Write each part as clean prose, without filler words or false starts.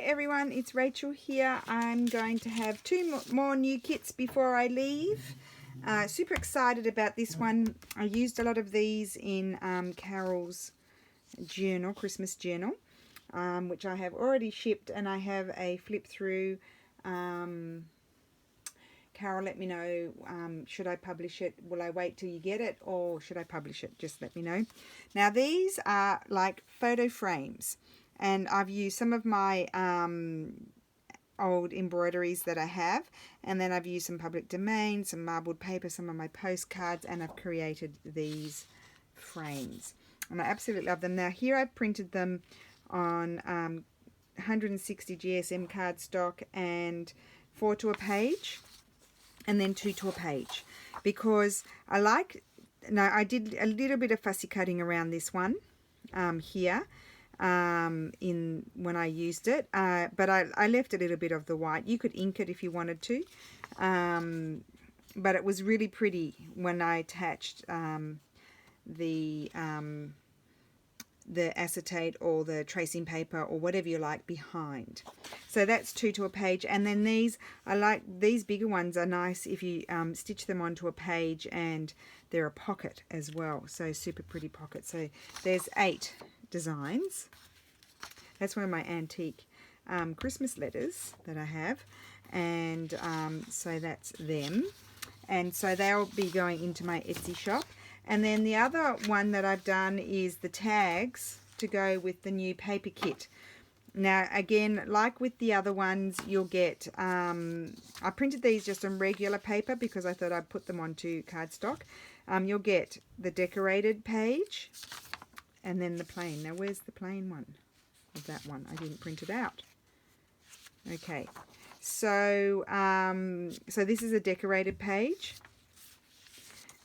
everyone, it's Rachel here. I'm going to have two more new kits before I leave. Super excited about this one. I used a lot of these in Carol's journal, Christmas journal, which I have already shipped, and I have a flip through. Carol, let me know, should I publish it? Will I wait till you get it, or should I publish it? Just let me know. Now these are like photo frames, and I've used some of my old embroideries that I have, and then I've used some public domain, some marbled paper, some of my postcards, and I've created these frames, and I absolutely love them. Now here I've printed them on 160 GSM cardstock and 4 to a page, and then 2 to a page, because I like, now I did a little bit of fussy cutting around this one here in when I used it, but I left a little bit of the white. You could ink it if you wanted to, but it was really pretty when I attached the acetate or the tracing paper or whatever you like behind. So that's 2 to a page. And then these, I like these bigger ones are nice if you stitch them onto a page, and they're a pocket as well, so super pretty pocket. So there's 8 designs. That's one of my antique Christmas letters that I have, and so that's them, and so they'll be going into my Etsy shop. And then the other one that I've done is the tags to go with the new paper kit. Now again, like with the other ones, you'll get, I printed these just on regular paper because I thought I'd put them onto cardstock. You'll get the decorated page and then the plain. Now where's the plain one of that one? I didn't print it out. Okay, so so this is a decorated page.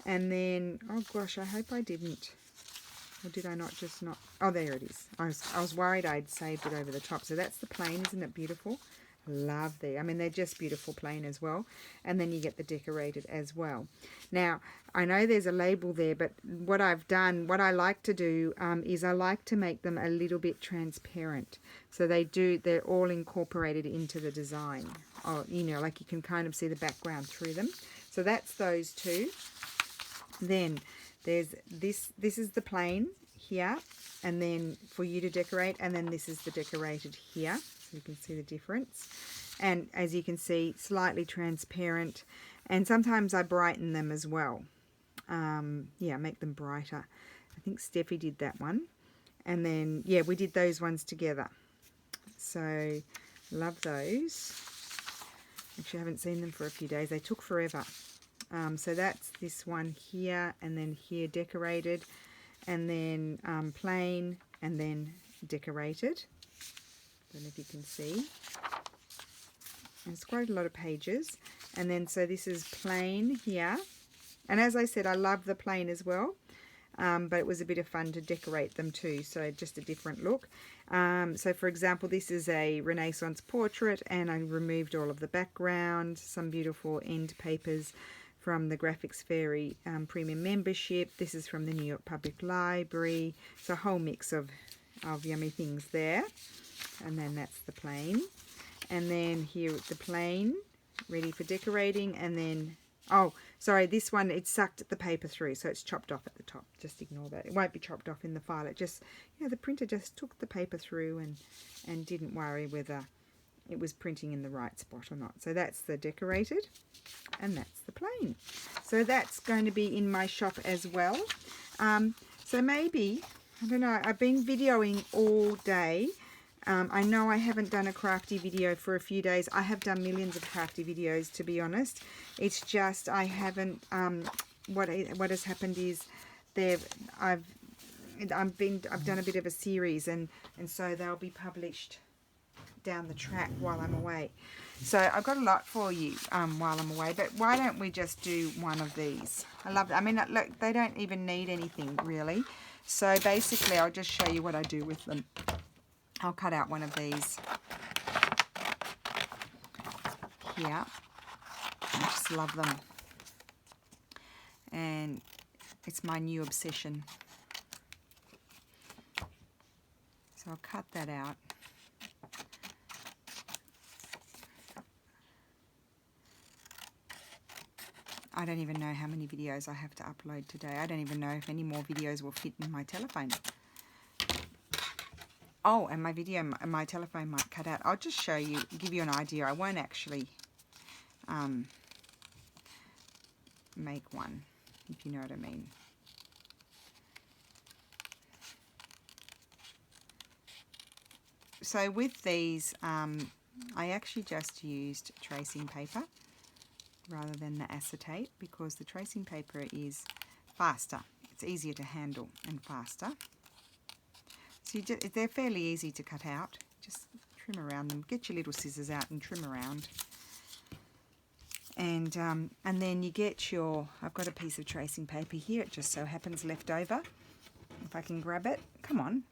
And then, oh gosh, I hope I didn't, or did I not just not, oh there it is. I was worried I'd saved it over the top. So that's the plain, isn't it beautiful? I love the, I mean they're just beautiful plain as well. And then you get the decorated as well. Now I know there's a label there, but what I've done, what I like to do is I like to make them a little bit transparent. So they're all incorporated into the design. Oh, you know, like you can kind of see the background through them. So that's those two. Then there's this is the plain here, and then for you to decorate, and then this is the decorated here, so you can see the difference. And as you can see, slightly transparent, and sometimes I brighten them as well. Yeah, make them brighter. I think Steffi did that one, and then yeah, we did those ones together. So love those. Actually, I haven't seen them for a few days. They took forever. So that's this one here, and then here decorated, and then plain, and then decorated. Don't know if you can see. And it's quite a lot of pages. And then so this is plain here. And as I said, I love the plain as well, but it was a bit of fun to decorate them too, so just a different look. So for example, this is a Renaissance portrait, and I removed all of the background, some beautiful end papers from the Graphics Fairy premium membership. This is from the New York Public Library. So a whole mix of yummy things there. And then that's the plain. And then here the plain, ready for decorating. And then, oh, sorry, this one, it sucked the paper through, so it's chopped off at the top. Just ignore that. It won't be chopped off in the file. It just, you know, the printer just took the paper through and didn't worry whether it was printing in the right spot or not. So that's the decorated, and that's the plain. So that's going to be in my shop as well. So maybe, I don't know, I've been videoing all day. I know I haven't done a crafty video for a few days. I have done millions of crafty videos, to be honest. It's just I haven't, what has happened is I've done a bit of a series, and so they'll be published down the track while I'm away. So I've got a lot for you while I'm away, but why don't we just do one of these? I love it. I mean, look, they don't even need anything really. So basically I'll just show you what I do with them. I'll cut out one of these here. I just love them, and it's my new obsession. So I'll cut that out. I don't even know how many videos I have to upload today. I don't even know if any more videos will fit in my telephone. Oh, and my telephone might cut out. I'll just show you, give you an idea. I won't actually make one, if you know what I mean. So with these, I actually just used tracing paper rather than the acetate, because the tracing paper is faster. It's easier to handle and faster. So they're fairly easy to cut out. Just trim around them. Get your little scissors out and trim around. And then you get your, I've got a piece of tracing paper here. It just so happens left over. If I can grab it. Come on.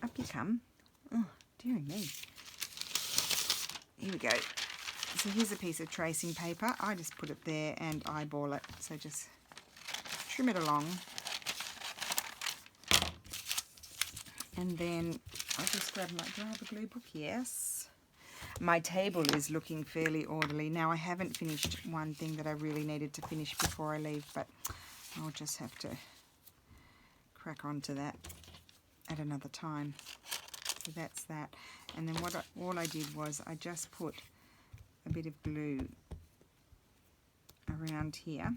Up you come. Oh, dearie me. Here we go. So here's a piece of tracing paper. I just put it there and eyeball it. So just trim it along. And then I'll just grab my, do I have a glue book? Yes. My table is looking fairly orderly. Now I haven't finished one thing that I really needed to finish before I leave, but I'll just have to crack on to that at another time. So that's that. And then all I did was I just put a bit of glue around here,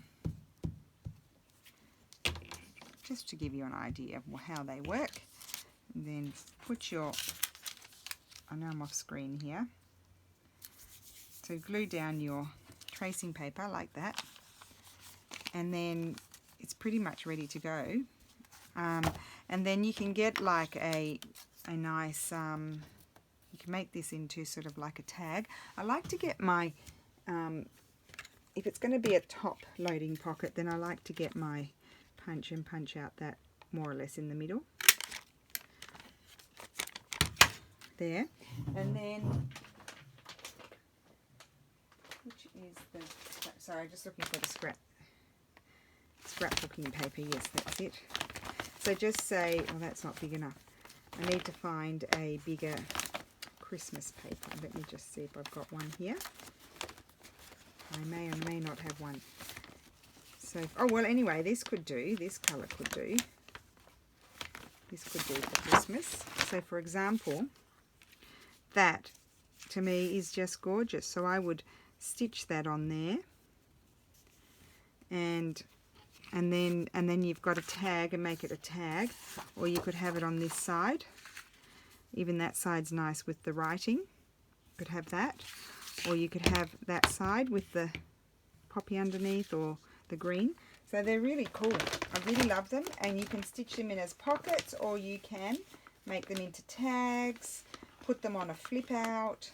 just to give you an idea of how they work. And then put your, I know I'm off screen here, so glue down your tracing paper like that, and then it's pretty much ready to go. And then you can get like a nice, you can make this into sort of like a tag. I like to get my, if it's going to be a top loading pocket, then I like to get my punch and punch out that more or less in the middle. There. And then, which is the, sorry, just looking for the scrapbooking paper. Yes, that's it. So just say, oh, that's not big enough. I need to find a bigger Christmas paper. Let me just see if I've got one here. I may or may not have one. So, oh well, anyway, this could do. This colour could do. This could do for Christmas. So, for example, that to me is just gorgeous. So I would stitch that on there, and then you've got a tag and make it a tag, or you could have it on this side. Even that side's nice with the writing. You could have that, or you could have that side with the poppy underneath or the green. So they're really cool. I really love them, and you can stitch them in as pockets, or you can make them into tags, put them on a flip out.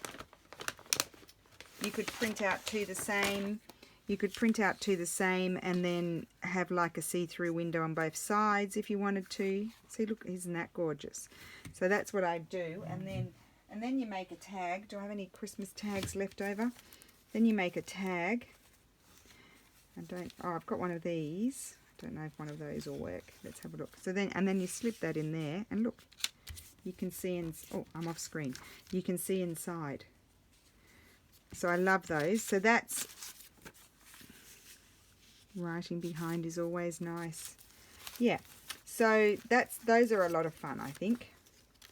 You could print out to the same. You could print out to the same and then have like a see-through window on both sides if you wanted to. See, look, isn't that gorgeous? So that's what I do. And then you make a tag. Do I have any Christmas tags left over? Then you make a tag. I've got one of these. I don't know if one of those will work. Let's have a look. So then you slip that in there, and look, you can see oh, I'm off screen. You can see inside. So I love those. So that's, writing behind is always nice. Yeah. So those are a lot of fun, I think.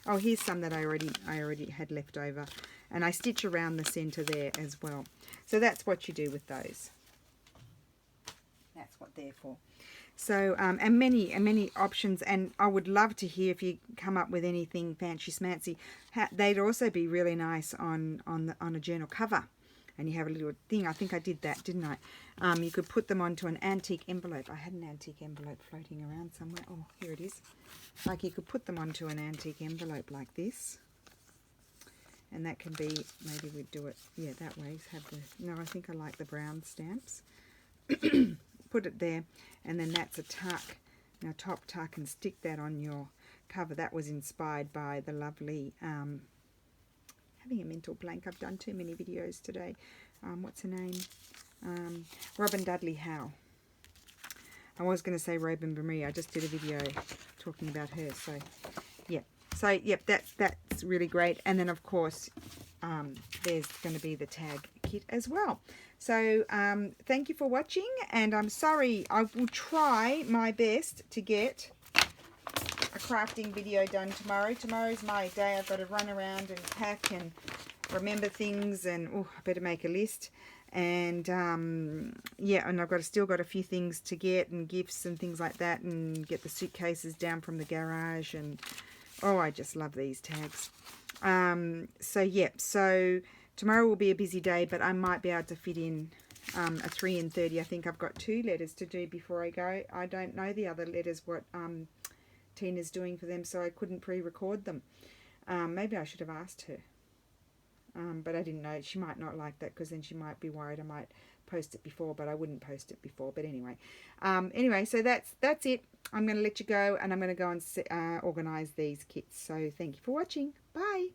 Oh, here's some that I already had left over, and I stitch around the center there as well. So that's what you do with those. That's what they're for. So and many options, and I would love to hear if you come up with anything fancy smancy. They'd also be really nice on a journal cover, and you have a little thing. I think I did that, didn't I? You could put them onto an antique envelope. I had an antique envelope floating around somewhere. Oh, here it is. Like, you could put them onto an antique envelope like this, and that can be, maybe we'd do it, yeah, that way. Have the, no, I think I like the brown stamps. Put it there, and then that's a tuck, now top tuck, and stick that on your cover. That was inspired by the lovely, having a mental blank, I've done too many videos today, what's her name, Robin Dudley Howe. I was going to say Robin Marie, I just did a video talking about her, so yeah. So yep, that's really great. And then of course there's going to be the tag kit as well. So thank you for watching, and I'm sorry, I will try my best to get a crafting video done tomorrow. Tomorrow's my day. I've got to run around and pack and remember things, and I better make a list. And yeah, and I've still got a few things to get, and gifts and things like that, and get the suitcases down from the garage. And I just love these tags. So yeah, so tomorrow will be a busy day, but I might be able to fit in a 3 and 30. I think I've got 2 letters to do before I go. I don't know the other letters, what Tina's doing for them, so I couldn't pre-record them. Maybe I should have asked her, but I didn't know. She might not like that, because then she might be worried I might post it before, but I wouldn't post it before. But anyway, so that's it. I'm going to let you go, and I'm going to go and organize these kits. So thank you for watching. Bye.